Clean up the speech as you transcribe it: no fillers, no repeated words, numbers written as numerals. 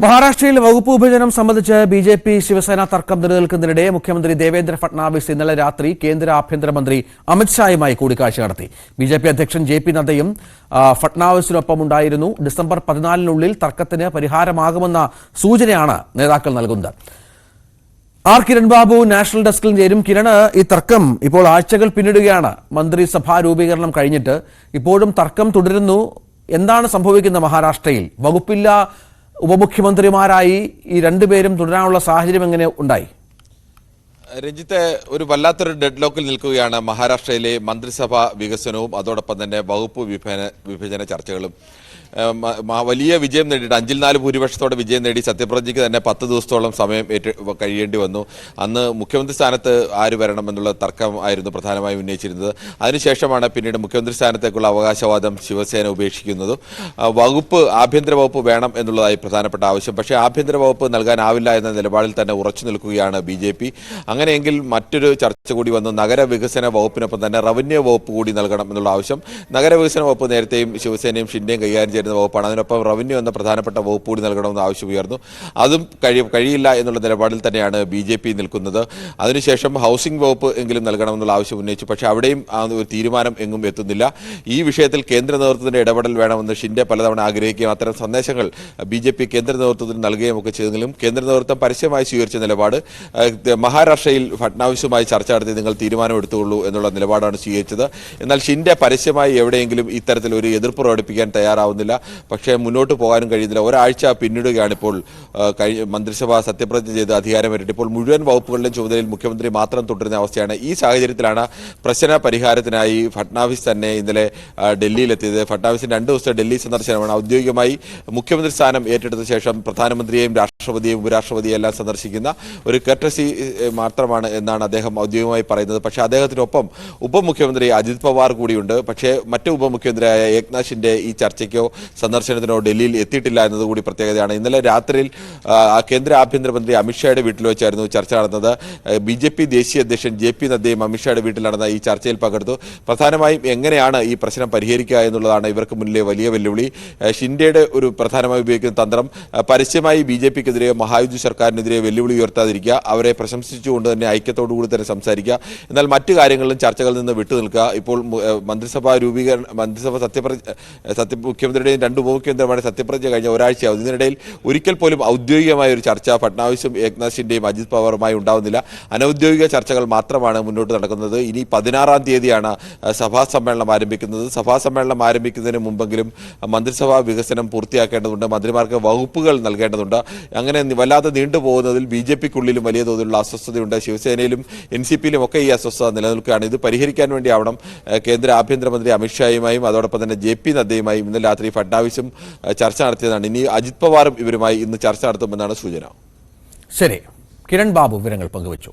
മഹാരാഷ്ട്രയിൽ വകുപ്പ് വിഭജനം സംബന്ധിച്ച് ബി.ജെ.പി. ശിവസേന തർക്കം നിലനിൽക്കുന്നതിനിടെ മുഖ്യമന്ത്രി ദേവേന്ദ്ര ഫട്നാവിസ് ഇന്നലെ രാത്രി കേന്ദ്ര ആഭ്യന്തരമന്ത്രി അമിത്ഷായുമായി കൂടിക്കാഴ്ച നടത്തി. ബി.ജെ.പി. അധ്യക്ഷൻ ജെ.പി. നദ്ദയും ഫട്നാവിസിനൊപ്പമുണ്ടായിരുന്നു. ഡിസംബർ 14-നുള്ളിൽ തർക്കത്തിന് പരിഹാരമാകുമെന്ന സൂചനയാണ് നേതാക്കൾ നൽകുന്നത്. ആർ കിരൺ ബാബു നാഷണൽ ഡെസ്കിൽ ചേരും. കിരൺ, ഈ തർക്കം ഇപ്പോൾ ആഴ്ചകൾ പിന്നിടുകയാണ്. മന്ത്രിസഭാ രൂപീകരണം കഴിഞ്ഞിട്ട് ഇപ്പോഴും തർക്കം തുടരുന്നു. എന്താണ് സംഭവിക്കുന്നത്? മഹാരാഷ്ട്രയിൽ വകുപ്പില്ല ഉപമുഖ്യമന്ത്രിമാരായി ഈ രണ്ടുപേരും തുടരാനുള്ള സാഹചര്യം എങ്ങനെ ഉണ്ടായി? രഞ്ജിത്തെ, ഒരു വല്ലാത്തൊരു ഡെഡ് ലോക്കിൽ നിൽക്കുകയാണ് മഹാരാഷ്ട്രയിലെ മന്ത്രിസഭാ വികസനവും അതോടൊപ്പം തന്നെ വകുപ്പ് വിഭജന ചർച്ചകളും. വലിയ വിജയം നേടിയിട്ട് 5-4 ഭൂരിപക്ഷത്തോടെ വിജയം നേടി സത്യപ്രതിജ്ഞയ്ക്ക് തന്നെ 10 ദിവസത്തോളം സമയം കഴിയേണ്ടി വന്നു. അന്ന് മുഖ്യമന്ത്രി സ്ഥാനത്ത് ആര് വരണം എന്നുള്ള തർക്കം ആയിരുന്നു പ്രധാനമായും ഉന്നയിച്ചിരുന്നത്. അതിനുശേഷമാണ് പിന്നീട് മുഖ്യമന്ത്രി സ്ഥാനത്തേക്കുള്ള അവകാശവാദം ശിവസേന ഉപേക്ഷിക്കുന്നത്. ആഭ്യന്തര വകുപ്പ് വേണം എന്നുള്ളതായി പ്രധാനപ്പെട്ട ആവശ്യം. പക്ഷേ ആഭ്യന്തര വകുപ്പ് നൽകാനാവില്ല എന്ന നിലപാടിൽ തന്നെ ഉറച്ചു നിൽക്കുകയാണ് ബി.ജെ.പി. അങ്ങനെയെങ്കിൽ മറ്റൊരു ചർച്ച കൂടി വന്നു. നഗരവികസന വകുപ്പിനൊപ്പം തന്നെ റവന്യൂ വകുപ്പ് കൂടി നൽകണം എന്നുള്ള ആവശ്യം. നഗരവികസന വകുപ്പ് നേരത്തെയും ശിവസേനയും ഷിൻഡെയും കൈകാര്യം വകുപ്പാണ്. അതിനൊപ്പം റവന്യൂ എന്ന പ്രധാനപ്പെട്ട വകുപ്പ് കൂടി നൽകണമെന്ന് ആവശ്യം ഉയർന്നു. അതും കഴിയില്ല എന്നുള്ള നിലപാടിൽ തന്നെയാണ് ബി.ജെ.പി. നിൽക്കുന്നത്. അതിനുശേഷം ഹൗസിംഗ് വകുപ്പ് എങ്കിലും നൽകണമെന്നുള്ള ആവശ്യം ഉന്നയിച്ചു. പക്ഷേ അവിടെയും ഒരു തീരുമാനം എങ്ങും എത്തുന്നില്ല. ഈ വിഷയത്തിൽ കേന്ദ്ര നേതൃത്വത്തിന്റെ ഇടപെടൽ വേണമെന്ന് ഷിൻഡെ പലതവണ ആഗ്രഹിക്കുകയും അത്തരം സന്ദേശങ്ങൾ ബി.ജെ.പി. കേന്ദ്ര നേതൃത്വത്തിന് നൽകുകയും ഒക്കെ ചെയ്തെങ്കിലും കേന്ദ്ര നേതൃത്വം പരസ്യമായി സ്വീകരിച്ച നിലപാട് മഹാരാഷ്ട്രയിൽ ഫട്നാവിസുമായി ചർച്ച നടത്തി നിങ്ങൾ തീരുമാനം എടുത്തുകൊള്ളൂ എന്നുള്ള നിലപാടാണ് സ്വീകരിച്ചത്. എന്നാൽ ഷിൻഡെ പരസ്യമായി എവിടെയെങ്കിലും ഇത്തരത്തിൽ ഒരു എതിർപ്പ് പ്രകടിപ്പിക്കാൻ തയ്യാറാവുന്നില്ല. പക്ഷേ മുന്നോട്ട് പോകാനും കഴിയുന്നില്ല. ഒരാഴ്ച പിന്നിടുകയാണ് ഇപ്പോൾ മന്ത്രിസഭ സത്യപ്രതിജ്ഞ ചെയ്ത് അധികാരമേറ്റിട്ട്. ഇപ്പോൾ മുഴുവൻ വകുപ്പുകളിലും ചുമതലയിൽ മുഖ്യമന്ത്രി മാത്രം തുടരുന്ന അവസ്ഥയാണ്. ഈ സാഹചര്യത്തിലാണ് പ്രശ്ന പരിഹാരത്തിനായി ഫട്നാവിസ് തന്നെ ഇന്നലെ ഡൽഹിയിലെത്തിയത്. ഫട്നാവിസിന്റെ 2 ദിവസത്തെ ഡൽഹി സന്ദർശനമാണ്. ഔദ്യോഗികമായി മുഖ്യമന്ത്രി സ്ഥാനം ഏറ്റെടുത്ത ശേഷം പ്രധാനമന്ത്രിയെയും രാഷ്ട്രപതിയെയും ഉപരാഷ്ട്രപതിയെയും എല്ലാം സന്ദർശിക്കുന്ന ഒരു കർട്ടസി മാത്രമാണ് എന്നാണ് അദ്ദേഹം ഔദ്യോഗികമായി പറയുന്നത്. പക്ഷേ അദ്ദേഹത്തിനൊപ്പം ഉപമുഖ്യമന്ത്രി അജിത് പവാർ കൂടിയുണ്ട്. പക്ഷേ മറ്റ് ഉപമുഖ്യമന്ത്രിയായ ഏക്നാഥ് ഷിൻഡെ ഈ ചർച്ചയ്ക്കോ സന്ദർശനത്തിനോ ഡൽഹിയിൽ എത്തിയിട്ടില്ല എന്നതുകൂടി പ്രത്യേകതയാണ്. ഇന്നലെ രാത്രിയിൽ കേന്ദ്ര ആഭ്യന്തരമന്ത്രി അമിത്ഷായുടെ വീട്ടിൽ വെച്ചായിരുന്നു ചർച്ച നടന്നത്. ബി.ജെ.പി. ദേശീയ അധ്യക്ഷൻ ജെ.പി. നദ്ദയും അമിത്ഷായുടെ വീട്ടിൽ നടന്ന ഈ ചർച്ചയിൽ പങ്കെടുത്തു. പ്രധാനമായും എങ്ങനെയാണ് ഈ പ്രശ്നം പരിഹരിക്കുക എന്നുള്ളതാണ് ഇവർക്ക് മുന്നിലെ വലിയ വെല്ലുവിളി. ഷിൻഡെയുടെ ഒരു പ്രധാനമായി ഉപയോഗിക്കുന്ന തന്ത്രം പരസ്യമായി ബി.ജെ.പിക്കെതിരെ മഹായുതി സർക്കാരിനെതിരെ വെല്ലുവിളി ഉയർത്താതിരിക്കുക, അവരെ പ്രശംസിച്ചുകൊണ്ട് തന്നെ ഐക്യത്തോടുകൂടി തന്നെ സംസാരിക്കുക. എന്നാൽ മറ്റു കാര്യങ്ങളിലും ചർച്ചകളിൽ നിന്ന് വിട്ടുനിൽക്കുക. ഇപ്പോൾ മന്ത്രിസഭ മുഖ്യമന്ത്രിയുടെയും 2 ഉപമുഖ്യമന്ത്രിമാരുടെ സത്യപ്രതിജ്ഞ കഴിഞ്ഞ ഒരാഴ്ചയാവും. ഇതിനിടയിൽ ഒരിക്കൽ പോലും ഔദ്യോഗികമായ ഒരു ചർച്ച ഫട്നാവിസും ഏക്നാഥ് ഷിൻഡെയും അജിത് പവാറുമായി ഉണ്ടാവുന്നില്ല. അനൌദ്യോഗിക ചർച്ചകൾ മാത്രമാണ് മുന്നോട്ട് നടക്കുന്നത്. ഇനി 16-ാം തീയതിയാണ് സഭാ സമ്മേളനം ആരംഭിക്കുന്നത്. സഭാ സമ്മേളനം ആരംഭിക്കുന്നതിന് മുമ്പെങ്കിലും മന്ത്രിസഭാ വികസനം പൂർത്തിയാക്കേണ്ടതുണ്ട്. മന്ത്രിമാർക്ക് വകുപ്പുകൾ നൽകേണ്ടതുണ്ട്. അങ്ങനെ വല്ലാതെ നീണ്ടുപോകുന്നതിൽ ബി.ജെ.പിക്കുള്ളിലും വലിയ തോതിലുള്ള അസ്വസ്ഥതയുണ്ട്. ശിവസേനയിലും എൻ.സി.പിയിലും ഒക്കെ ഈ അസ്വസ്ഥത നിലനിൽക്കുകയാണ്. ഇത് പരിഹരിക്കാൻ വേണ്ടിയാവണം കേന്ദ്ര ആഭ്യന്തരമന്ത്രി അമിത്ഷായുമായും അതോടൊപ്പം തന്നെ ജെ.പി. നദ്ദയുമായും ഇന്നലെ രാത്രി ഫട്നാവിസും ചർച്ച നടത്തിയതാണ്. ഇനി അജിത് പവാറും ഇവരുമായി ഇന്ന് ചർച്ച നടത്തുമെന്നാണ് സൂചന. ശരി, കിരൺ ബാബു വിവരങ്ങൾ പങ്കുവച്ചു.